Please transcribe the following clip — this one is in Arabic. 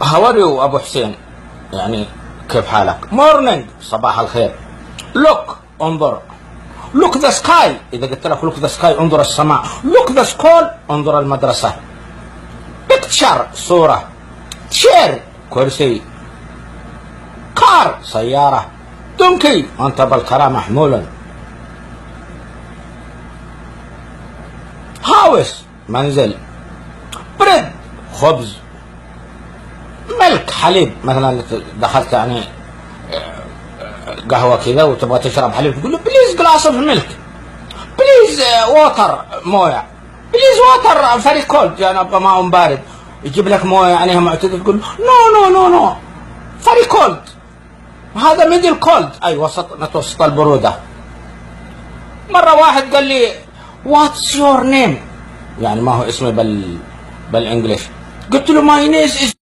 هاوريو ابو حسين، يعني كيف حالك؟ مورنينج، صباح الخير. لوك، انظر. لوك ذا سكاي، اذا قلت لك لوك ذا سكاي انظر السماء. لوك ذا سكول، انظر المدرسه. بيكتشر، صوره. تشير، كرسي. كار، سياره. دونكي، انت بالكرة محمولا. هاوس، منزل. بريد، خبز. ملك، حليب. مثلا دخلت يعني قهوة كذا وتبغى تشرب حليب، تقول له بليز جلاس اوف ميلك، بليز ووتر، مويه، بليز ووتر فيري كولد، يعني ابغى ماء بارد. يجيب لك مويه يعني معتدل، تقول نو نو نو نو فيري كولد، هذا ميدل كولد، اي متوسط البروده. مره واحد قال لي واتس يور نيم، يعني ما هو اسمي بالانجلش. قلت له ماي نيم از